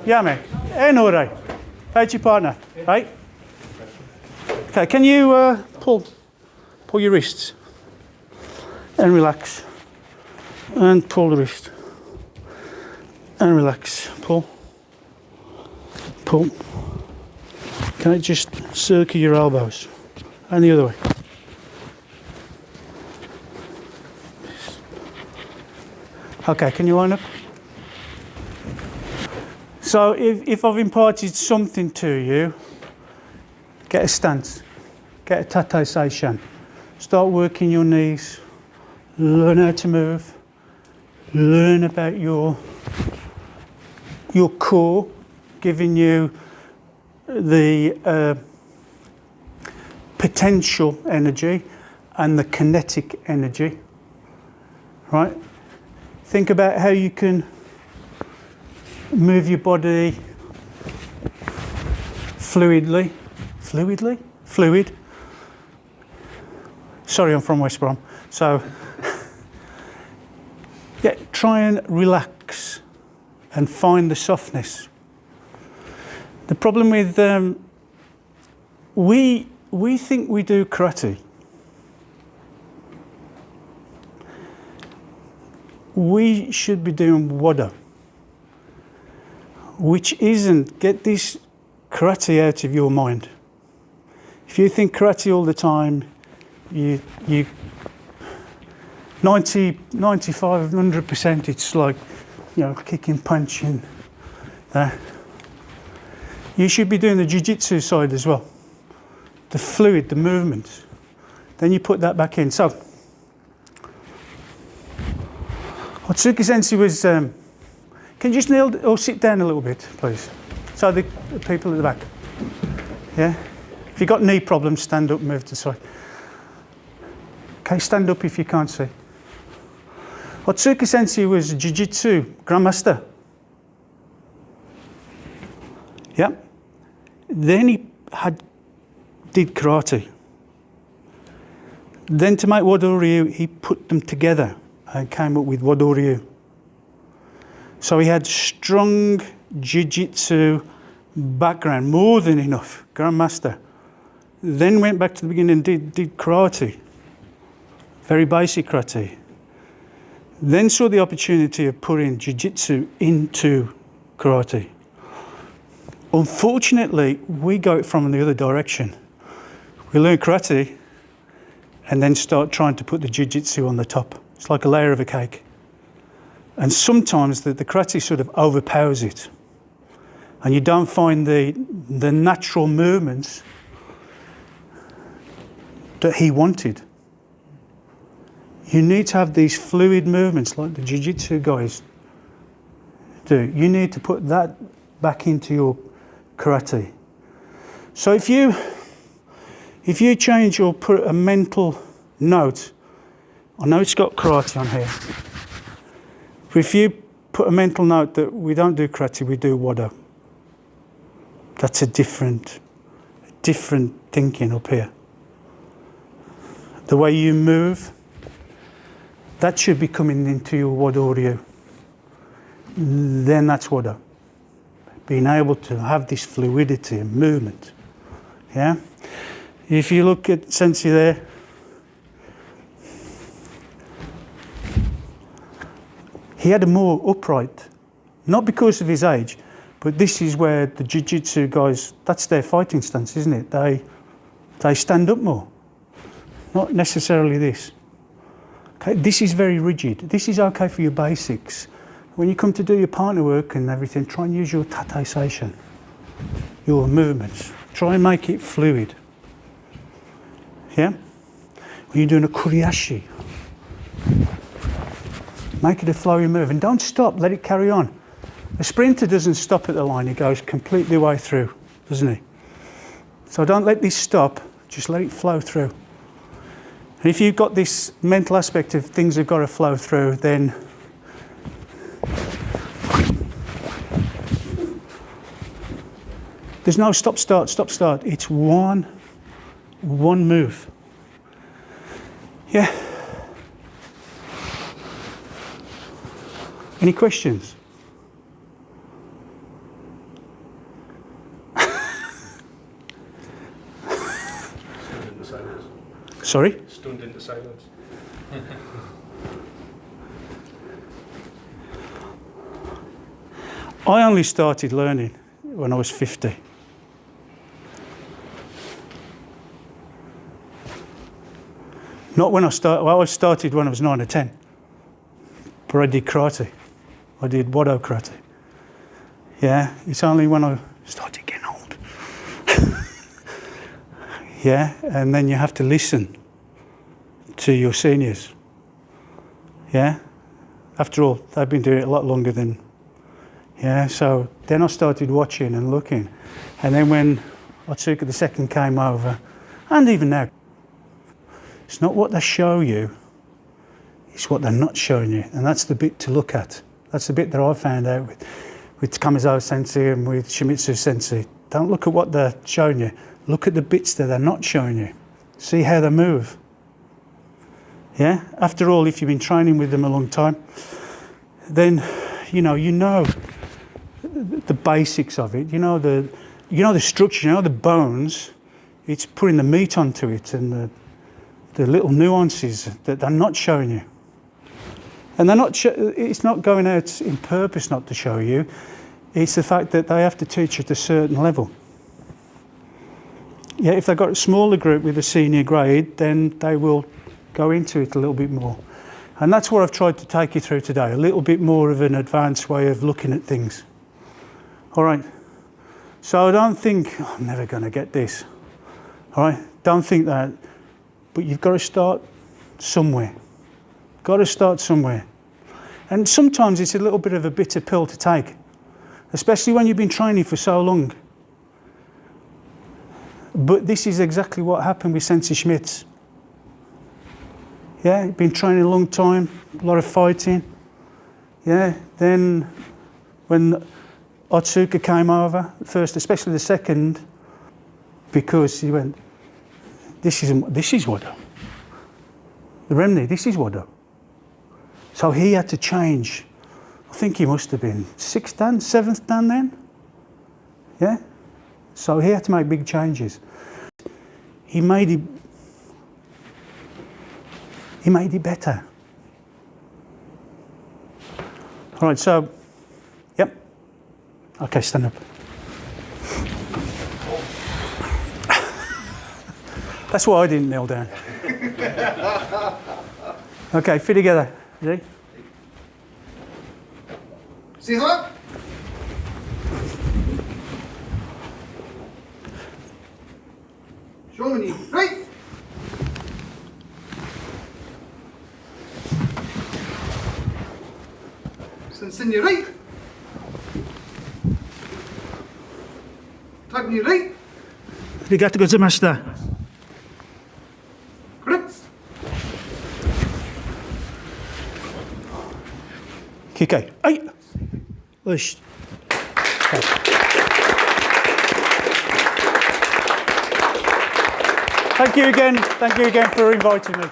Yeah, mate. Hey, no, right. How's your partner? Right? Okay, can you pull your wrists and relax, and pull the wrist and relax. Pull. Can I just circle your elbows and the other way? Okay, can you line up? So if I've imparted something to you, get a stance, get a tate seishan, start working your knees, learn how to move, learn about your core, giving you the potential energy and the kinetic energy, right? Think about how you can move your body fluid. Sorry, I'm from West Brom. So, yeah, try and relax and find the softness. The problem with we think we do karate. We should be doing wado, which isn't, get this karate out of your mind. If you think karate all the time, you 90, 95, 100%, it's like, you know, kicking, punching, there. You should be doing the jujitsu side as well. The fluid, the movement. Then you put that back in. So, Otsuki Sensei was, can you just kneel or sit down a little bit, please? So the people at the back. Yeah? If you've got knee problems, stand up, move to the side. Okay, stand up if you can't see. Otsuki Sensei was Jiu-Jitsu Grandmaster. Yeah. Then he did karate. Then to make Wadō-ryū, he put them together and came up with Wado-ryu. So he had strong jiu-jitsu background, more than enough, Grandmaster. Then went back to the beginning and did karate, very basic karate. Then saw the opportunity of putting jiu-jitsu into karate. Unfortunately, we go it from the other direction. We learn karate and then start trying to put the jiu-jitsu on the top. It's like a layer of a cake. And sometimes the karate sort of overpowers it. And you don't find the natural movements that he wanted. You need to have these fluid movements like the jiu-jitsu guys do. You need to put that back into your karate. So if you change or put a mental note, I know it's got karate on here, but if you put a mental note that we don't do karate, we do wado, that's a different thinking up here. The way you move, that should be coming into your wado-ryu. Then that's wado. Being able to have this fluidity and movement. Yeah? If you look at Sensei there, he had a more upright, not because of his age, but this is where the jiu-jitsu guys, that's their fighting stance, isn't it? They stand up more, not necessarily this. Okay, this is very rigid. This is okay for your basics. When you come to do your partner work and everything, try and use your tate seishan, your movements. Try and make it fluid. Yeah? When you're doing a kuriashi, make it a flowy move. And don't stop, let it carry on. A sprinter doesn't stop at the line, he goes completely the way through, doesn't he? So don't let this stop, just let it flow through. And if you've got this mental aspect of things have got to flow through, then there's no stop, start. It's one move. Yeah. Any questions? Sorry? Stunned into silence. I only started learning when I was 50. Not when I started, well, I started when I was 9 or 10. But I did karate. I did wado karate. Yeah, it's only when I started getting old. Yeah, and then you have to listen to your seniors. Yeah, after all, they've been doing it a lot longer than, yeah, so then I started watching and looking. And then when Otsuka II came over, and even now, it's not what they show you, it's what they're not showing you. And that's the bit to look at. That's the bit that I found out with Kamizawa Sensei and with Shimizu Sensei. Don't look at what they're showing you. Look at the bits that they're not showing you. See how they move. Yeah? After all, if you've been training with them a long time, then you know the basics of it. You know the structure, you know the bones. It's putting the meat onto it and the little nuances that they're not showing you. And they're not. It's not going out in purpose not to show you. It's the fact that they have to teach at a certain level. Yeah, if they've got a smaller group with a senior grade, then they will go into it a little bit more. And that's what I've tried to take you through today, a little bit more of an advanced way of looking at things. All right. So I don't think, oh, I'm never going to get this. All right. Don't think that. But you've got to start somewhere. Got to start somewhere. And sometimes it's a little bit of a bitter pill to take, especially when you've been training for so long. But this is exactly what happened with Sensei Schmitz. Yeah, been training a long time, a lot of fighting. Yeah, then when Otsuka came over, first, especially the second, because he went, this is Wado. The remney, this is Wado. So he had to change. I think he must have been 6th dan, 7th dan then. Yeah? So he had to make big changes. He made it better. All right, so, yep. Okay, stand up. That's why I didn't kneel down. Okay, feet together. Ready? See that? Show me, right? Sensei right. Tag ni right. Arigatou gozaimashita. Correct. Kikai. Ai. Ush. Thank you again for inviting me.